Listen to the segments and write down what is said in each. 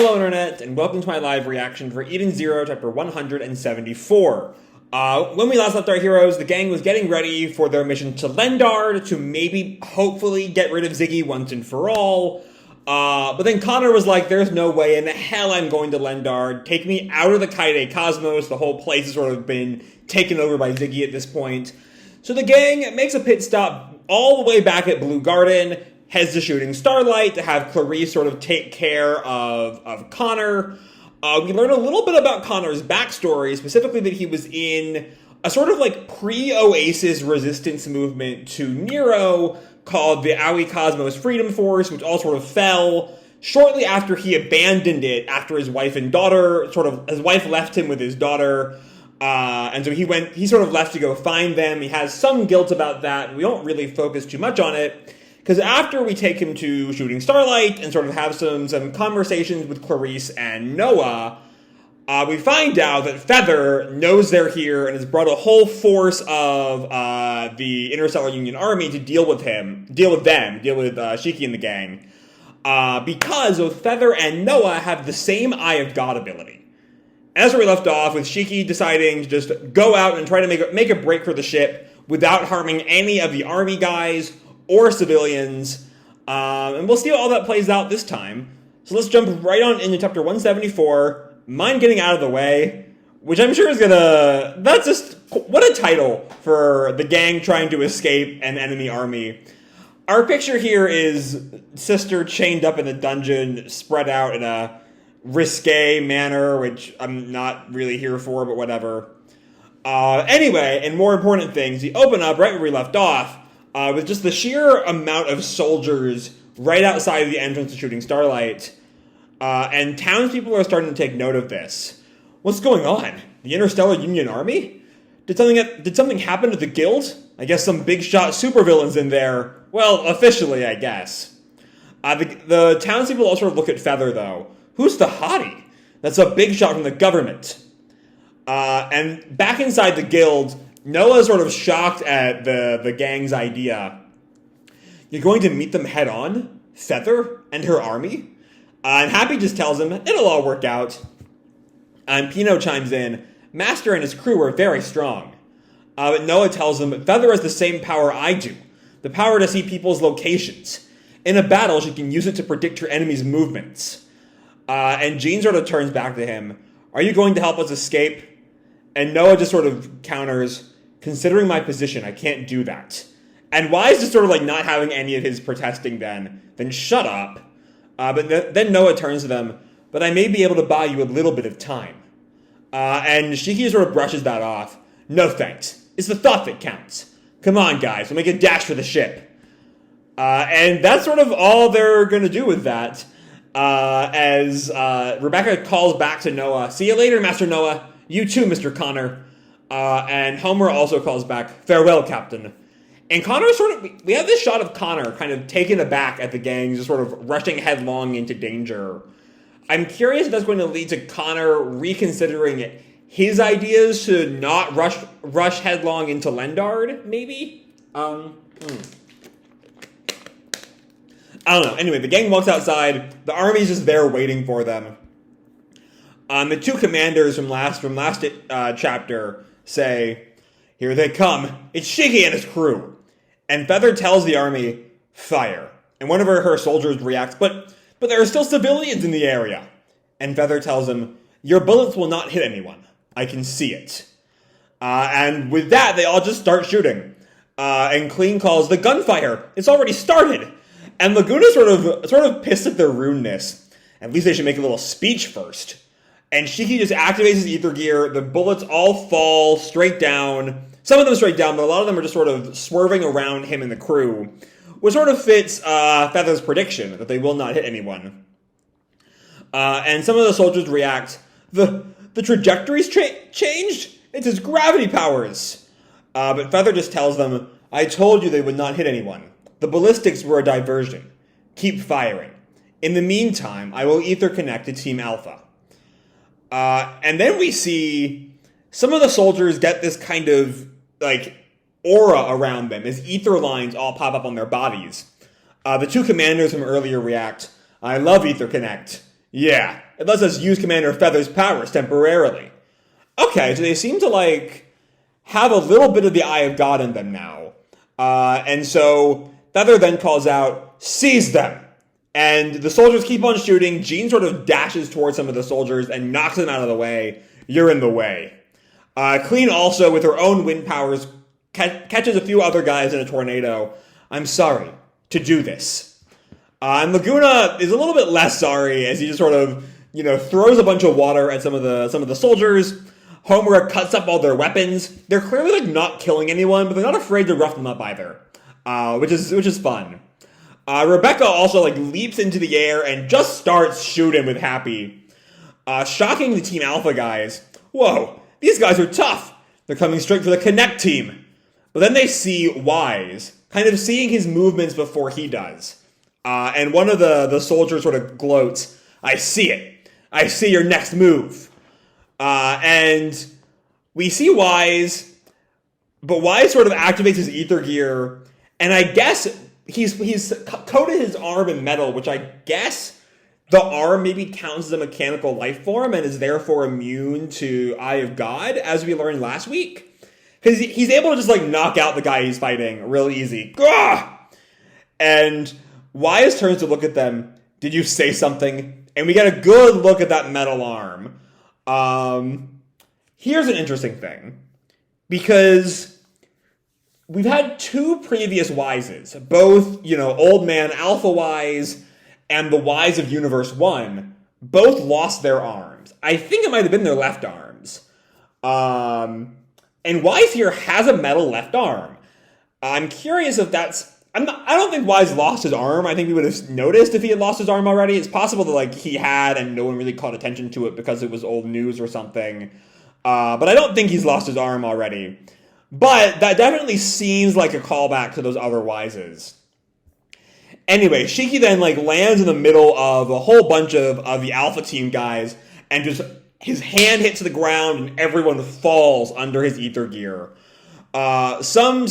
Hello Internet, and welcome to my live reaction for Eden Zero, chapter 174. When we last left our heroes, the gang was getting ready for their mission to Lendard to maybe, hopefully, get rid of Ziggy once and for all. But then Connor was like, there's no way in the hell I'm going to Lendard. Take me out of the Kaide Cosmos. The whole place has sort of been taken over by Ziggy at this point. So the gang makes a pit stop all the way back at Blue Garden, heads to Shooting Starlight to have Clarice sort of take care of Connor. We learn a little bit about Connor's backstory, specifically that he was in a sort of like pre-Oasis resistance movement to Nero called the Aoi Cosmos Freedom Force, which all sort of fell shortly after he abandoned it after his wife and daughter, his wife left him with his daughter. And so he sort of left to go find them. He has some guilt about that, and we don't really focus too much on it. Because after we take him to Shooting Starlight and sort of have some conversations with Clarice and Noah, we find out that Feather knows they're here and has brought a whole force of the Interstellar Union Army to deal with Shiki and the gang. Because both Feather and Noah have the same Eye of God ability. As we left off, with Shiki deciding to just go out and try to make a break for the ship without harming any of the army guys or civilians, and we'll see how all that plays out this time. So let's jump right on into chapter 174, Mine Getting Out of the Way, which I'm sure is that's just, what a title for the gang trying to escape an enemy army. Our picture here is Sister chained up in a dungeon, spread out in a risque manner, which I'm not really here for, but whatever. Anyway, and more important things, we open up right where we left off, with just the sheer amount of soldiers right outside of the entrance to Shooting Starlight. And townspeople are starting to take note of this. What's going on? The Interstellar Union Army? Did something happen to the guild? I guess some big shot supervillains in there. Well, officially, I guess. The townspeople all sort of look at Feather, though. Who's the hottie? That's a big shot from the government. And back inside the guild, Noah's sort of shocked at the gang's idea. You're going to meet them head on? Feather and her army? And Happy just tells him it'll all work out. And Pino chimes in, Master and his crew are very strong. But Noah tells him Feather has the same power I do. The power to see people's locations. In a battle, she can use it to predict her enemy's movements. And Jean sort of turns back to him. Are you going to help us escape? And Noah just sort of counters, considering my position, I can't do that. And Wise just sort of like not having any of his protesting then shut up. But then Noah turns to them, but I may be able to buy you a little bit of time. And Shiki sort of brushes that off. No thanks. It's the thought that counts. Come on, guys, we'll make a dash for the ship. And that's sort of all they're going to do with that. As Rebecca calls back to Noah, see you later, Master Noah. You too, Mr. Connor. And Homer also calls back, farewell, Captain. And Connor we have this shot of Connor kind of taken aback at the gang, just sort of rushing headlong into danger. I'm curious if that's going to lead to Connor reconsidering his ideas to not rush headlong into Lendard, maybe? I don't know. Anyway, the gang walks outside. The army's just there waiting for them. The two commanders from last chapter say, here they come. It's Shiki and his crew. And Feather tells the army, fire. And one of her soldiers reacts, but there are still civilians in the area. And Feather tells him, your bullets will not hit anyone. I can see it. And with that, they all just start shooting. And Clean calls, the gunfire. It's already started. And Laguna sort of pissed at their rudeness. At least they should make a little speech first. And Shiki just activates his ether gear. The bullets all fall straight down. Some of them straight down, but a lot of them are just sort of swerving around him and the crew, which sort of fits Feather's prediction that they will not hit anyone. And some of the soldiers react. The trajectory's changed? It's his gravity powers. But Feather just tells them, I told you they would not hit anyone. The ballistics were a diversion. Keep firing. In the meantime, I will ether connect to Team Alpha. And then we see some of the soldiers get this kind of, like, aura around them as ether lines all pop up on their bodies. The two commanders from earlier react, I love Ether Connect. Yeah, it lets us use Commander Feather's powers temporarily. Okay, so they seem to, have a little bit of the Eye of God in them now. And so Feather then calls out, "Seize them!" And the soldiers keep on shooting. Jean sort of dashes towards some of the soldiers and knocks them out of the way. You're in the way. Clean also, with her own wind powers, catches a few other guys in a tornado. I'm sorry to do this. And Laguna is a little bit less sorry as he just sort of, throws a bunch of water at some of the soldiers. Homura cuts up all their weapons. They're clearly not killing anyone, but they're not afraid to rough them up either, which is fun. Rebecca also leaps into the air and just starts shooting with Happy, shocking the Team Alpha guys. Whoa, these guys are tough. They're coming straight for the Connect team. But then they see Wise, kind of seeing his movements before he does. And one of the soldiers sort of gloats, "I see it. I see your next move." And we see Wise, but Wise sort of activates his ether gear, and I guess he's coated his arm in metal, which I guess the arm maybe counts as a mechanical life form and is therefore immune to Eye of God, as we learned last week. Because he's able to just knock out the guy he's fighting real easy. Gah! And Wise turns to look at them. "Did you say something?" And we get a good look at that metal arm. Here's an interesting thing, because we've had two previous Wises, both, Old Man Alpha Wise and the Wise of Universe 1, both lost their arms. I think it might have been their left arms. And Wise here has a metal left arm. I'm curious if that's... I don't think Wise lost his arm. I think we would have noticed if he had lost his arm already. It's possible that he had and no one really caught attention to it because it was old news or something. But I don't think he's lost his arm already. But that definitely seems like a callback to those other Wises. Anyway, Shiki then lands in the middle of a whole bunch of the Alpha Team guys, and just his hand hits the ground and everyone falls under his ether gear. Some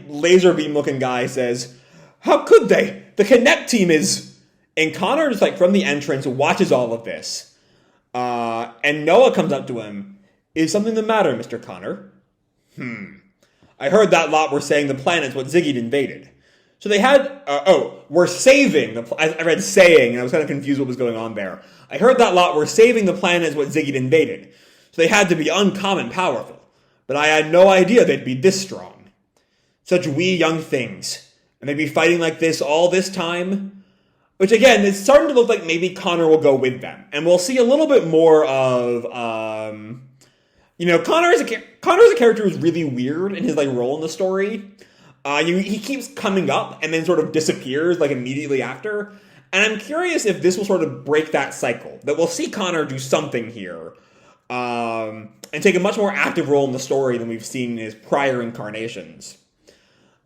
laser beam looking guy says, "How could they? The Connect team is..." And Connor just from the entrance watches all of this. And Noah comes up to him. "Is something the matter, Mr. Connor?" "I heard that lot were saying the planet's what Ziggy invaded." So they had, we're saving, I read saying, and I was kind of confused what was going on there. "I heard that lot were saving the planet's what Ziggy invaded. So they had to be uncommon powerful. But I had no idea they'd be this strong. Such wee young things. And they'd be fighting like this all this time." Which again, it's starting to look like maybe Connor will go with them. And we'll see a little bit more of, Connor's a character who's really weird in his role in the story. He keeps coming up and then sort of disappears immediately after. And I'm curious if this will sort of break that cycle. That we'll see Connor do something here. And take a much more active role in the story than we've seen in his prior incarnations.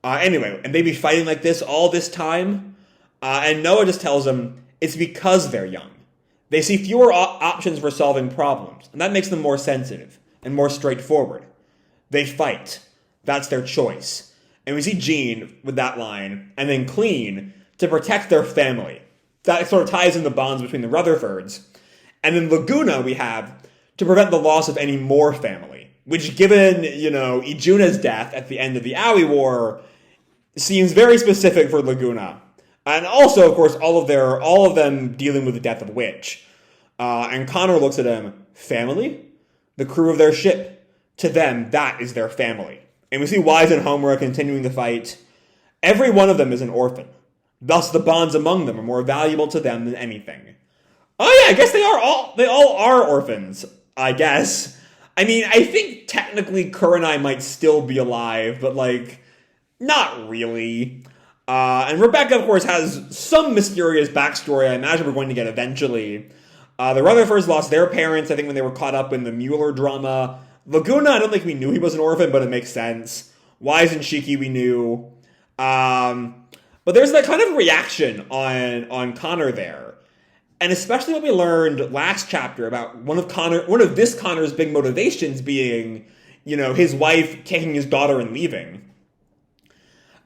Anyway, and they be fighting like this all this time. And Noah just tells them it's because they're young. They see fewer options for solving problems, and that makes them more sensitive and more straightforward. They fight. That's their choice. And we see Jean with that line, and then Clean to protect their family. That sort of ties in the bonds between the Rutherfords. And then Laguna we have to prevent the loss of any more family, which given, Ijuna's death at the end of the Aoi War seems very specific for Laguna. And also, of course, all of them dealing with the death of Witch. And Connor looks at him, family? The crew of their ship. To them, that is their family. And we see Wise and Homura continuing the fight. Every one of them is an orphan. Thus, the bonds among them are more valuable to them than anything. Oh yeah, I guess they all are orphans, I guess. I mean, I think technically Kurenai might still be alive, but not really. And Rebecca, of course, has some mysterious backstory I imagine we're going to get eventually. The Rutherfords lost their parents, I think, when they were caught up in the Mueller drama. Laguna, I don't think we knew he was an orphan, but it makes sense. Wise and Shiki, we knew. But there's that kind of reaction on Connor there. And especially what we learned last chapter about one of this Connor's big motivations being, his wife kicking his daughter and leaving.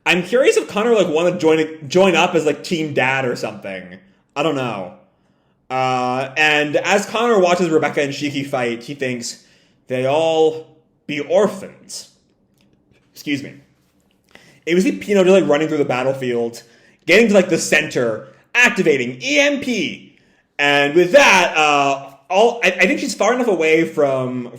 I'm curious if Connor want to join up as Team Dad or something. I don't know. And as Connor watches Rebecca and Shiki fight, he thinks, they all be orphans. Excuse me. And we see Pino just like running through the battlefield, getting to like the center, activating EMP. And with that, I think she's far enough away from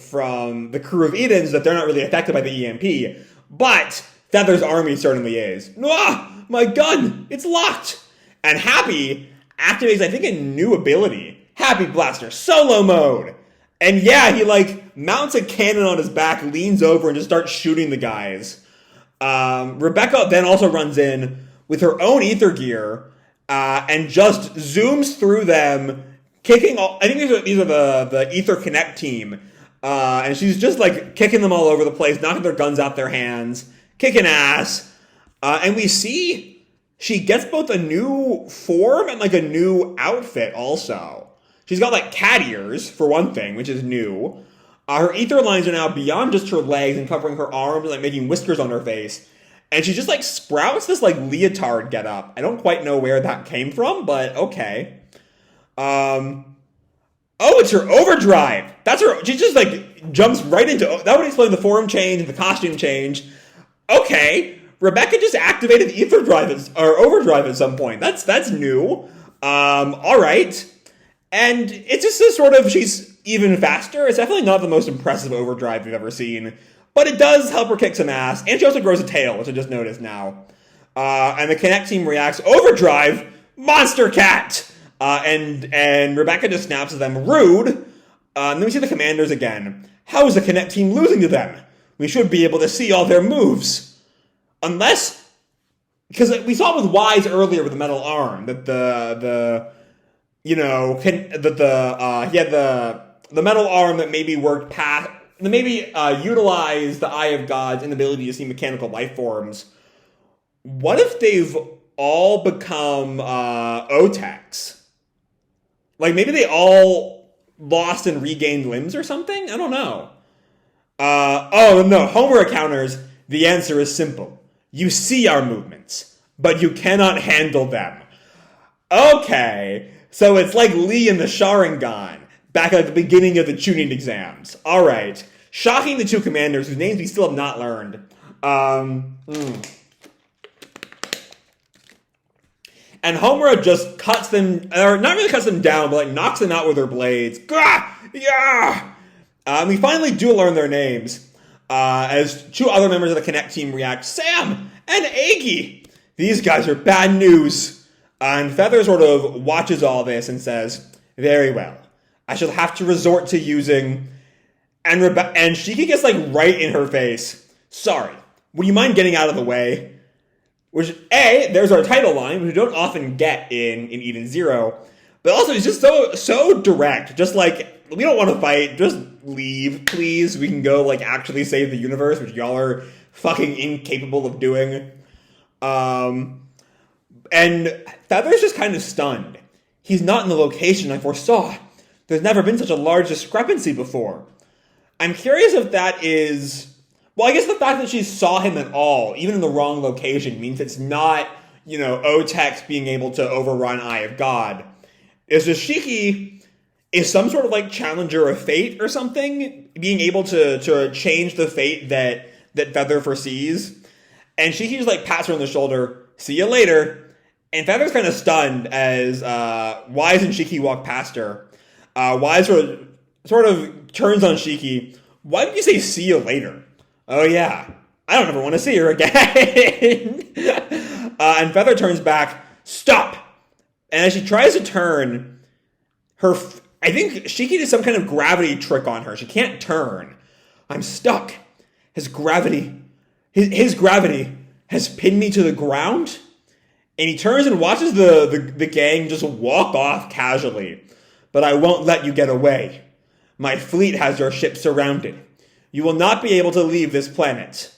the crew of Edens that they're not really affected by the EMP. But Feather's army certainly is. Ah, my gun! It's locked! And Happy activates, I think, a new ability. Happy Blaster Solo Mode! And yeah, he like mounts a cannon on his back, leans over, and just starts shooting the guys. Rebecca then also runs in with her own ether gear and just zooms through them, kicking all. I think these are the Ether Connect team, and she's just like kicking them all over the place, knocking their guns out their hands, kicking ass. And we see she gets both a new form and like a new outfit also. She's got like cat ears for one thing, which is new. Her ether lines are now beyond just her legs and covering her arms and like making whiskers on her face. And she just like sprouts this like leotard getup. I don't quite know where that came from, but okay. Oh, it's her overdrive. That's her. She just like jumps right into. That would explain the form change and the costume change. Okay, Rebecca just activated the ether drive or overdrive at some point. That's new. All right, and it's just a sort of she's even faster. It's definitely not the most impressive overdrive we've ever seen, but it does help her kick some ass. And she also grows a tail, which I just noticed now. And the Connect team reacts. Overdrive, Monster Cat. And Rebecca just snaps at them, rude. And then we see the commanders again. How is the Connect team losing to them? We should be able to see all their moves. Unless, because we saw with Wise earlier with the metal arm, that he had the metal arm that maybe worked past, that maybe utilized the Eye of God's inability to see mechanical life forms. What if they've all become Otex? Like, maybe they all lost and regained limbs or something? I don't know. Oh, no. Homer counters. The answer is simple. You see our movements, but you cannot handle them. Okay. So it's like Lee in the Sharingan, back at the beginning of the Chunin exams. All right. Shocking the two commanders, whose names we still have not learned. And Homura just cuts them, or not really cuts them down, but like knocks them out with her blades. Gah! Yeah! We finally do learn their names, as two other members of the Connect team react. Sam and Aggie! These guys are bad news. And Feather sort of watches all this and says, very well. I shall have to resort to using... And Shiki gets like right in her face. Sorry, would you mind getting out of the way? Which, there's our title line, which we don't often get in Eden Zero. But also, it's just so direct. Just like, we don't want to fight. Just leave, please. We can go, like, actually save the universe, which y'all are fucking incapable of doing. And Feather's just kind of stunned. He's not in the location I foresaw. There's never been such a large discrepancy before. I'm curious if that is... Well, I guess the fact that she saw him at all, even in the wrong location, means it's not, Otex being able to overrun Eye of God. Is just Shiki is some sort of like challenger of fate or something, being able to change the fate that Feather foresees. And Shiki just like pats her on the shoulder, see you later. And Feather's kind of stunned as Wise and Shiki walk past her. Wise sort of turns on Shiki. Why did you say see you later? Oh yeah, I don't ever want to see her again. And Feather turns back, stop! And as she tries to turn, I think Shiki did some kind of gravity trick on her. She can't turn. I'm stuck. His gravity has pinned me to the ground. And he turns and watches the gang just walk off casually. But I won't let you get away. My fleet has your ship surrounded. You will not be able to leave this planet.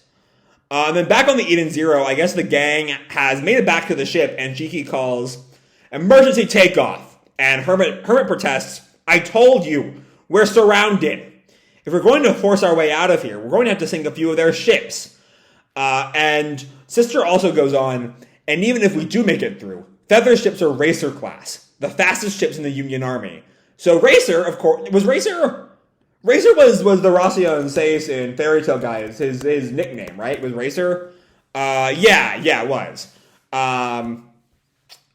And then back on the Eden Zero, I guess the gang has made it back to the ship, and Shiki calls, emergency takeoff. And Hermit protests, I told you, we're surrounded. If we're going to force our way out of here, we're going to have to sink a few of their ships. And Sister also goes on, and even if we do make it through, Feather's ships are racer class. the fastest ships in the Union Army. So Racer, of course, was Racer. Racer was the Racion Seis in Fairy Tail Guys. His nickname, right? Was Racer. Yeah, it was.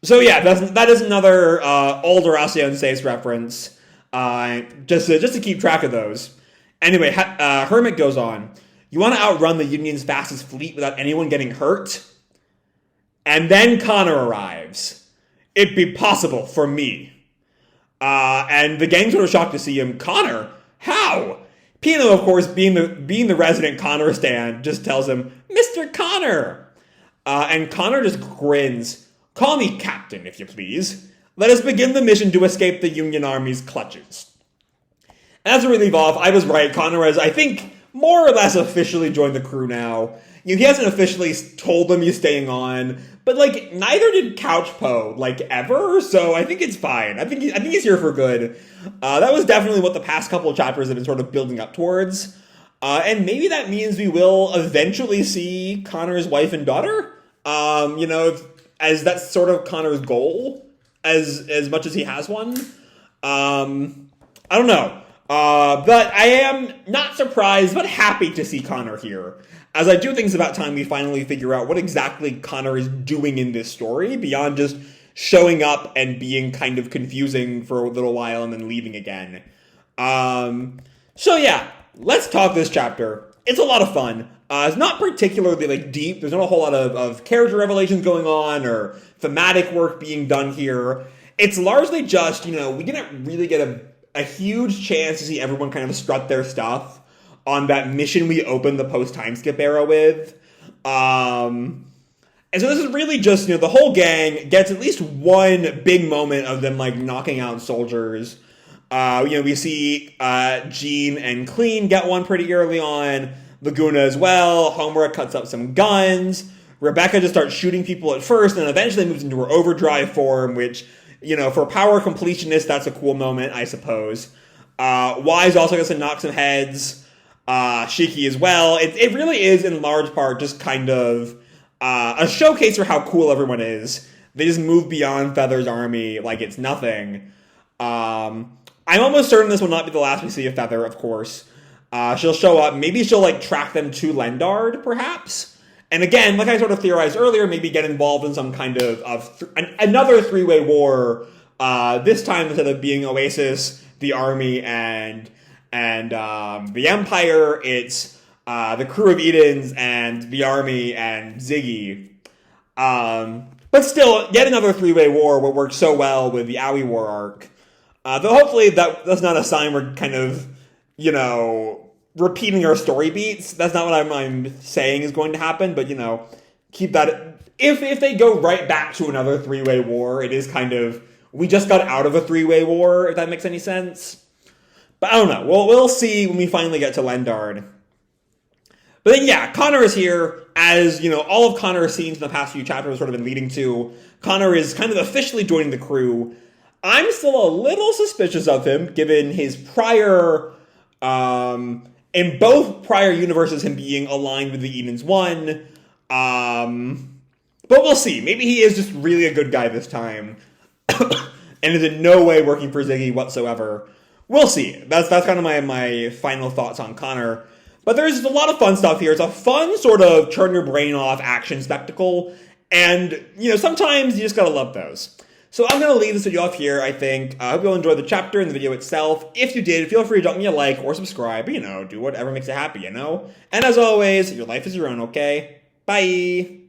So yeah, that is another old Racion Seis reference. Just to keep track of those. Anyway, Hermit goes on. You want to outrun the Union's fastest fleet without anyone getting hurt? And then Connor arrives. It'd be possible for me. And the gang's sort of shocked to see him. Connor? How? Pino, of course, being the resident Connor stan, just tells him, Mr. Connor! And Connor just grins. Call me Captain, if you please. Let us begin the mission to escape the Union Army's clutches. As we leave off, I was right. Connor has, I think, more or less officially joined the crew now. He hasn't officially told them he's staying on, but neither did Couchpo ever. So I think it's fine. I think he's here for good. That was definitely what the past couple of chapters have been sort of building up towards, and maybe that means we will eventually see Connor's wife and daughter. As that's sort of Connor's goal, as much as he has one. I don't know. But I am not surprised, but happy to see Connor here. As I do think it's about time we finally figure out what exactly Connor is doing in this story, beyond just showing up and being kind of confusing for a little while and then leaving again. So yeah, let's talk this chapter. It's a lot of fun. It's not particularly deep. There's not a whole lot of character revelations going on or thematic work being done here. It's largely just, we didn't really get a huge chance to see everyone kind of strut their stuff on that mission we opened the post-time skip era with. And so this is really just, the whole gang gets at least one big moment of them, knocking out soldiers. We see Jean and Clean get one pretty early on. Laguna as well. Homura cuts up some guns. Rebecca just starts shooting people at first and eventually moves into her overdrive form, which, for power completionist, that's a cool moment, I suppose. Wise also gets to knock some heads. Shiki as well. It really is, in large part, just kind of a showcase for how cool everyone is. They just move beyond Feather's army like it's nothing. I'm almost certain this will not be the last we see of Feather, of course. She'll show up. Maybe she'll, track them to Lendard, perhaps? And again, like I sort of theorized earlier, maybe get involved in some kind of another three-way war. This time, instead of being Oasis, the army, and the Empire, it's the crew of Edens and the army and Ziggy. But still, yet another three-way war what worked so well with the Aoi War arc. Though hopefully that's not a sign we're kind of, repeating our story beats. That's not what I'm saying is going to happen, but, keep that. If they go right back to another three-way war, it is kind of, we just got out of a three-way war, if that makes any sense. But I don't know. We'll see when we finally get to Lendard. But then, yeah, Connor is here, as, all of Connor's scenes in the past few chapters have sort of been leading to. Connor is kind of officially joining the crew. I'm still a little suspicious of him, given his prior, in both prior universes, him being aligned with the Edens 1. But we'll see. Maybe he is just really a good guy this time. And is in no way working for Ziggy whatsoever. We'll see. That's kind of my final thoughts on Connor. But there's a lot of fun stuff here. It's a fun sort of turn your brain off action spectacle. And, sometimes you just gotta love those. So I'm going to leave this video off here, I think. I hope you'll enjoy the chapter and the video itself. If you did, feel free to drop me a like or subscribe. Do whatever makes you happy, And as always, your life is your own, okay? Bye!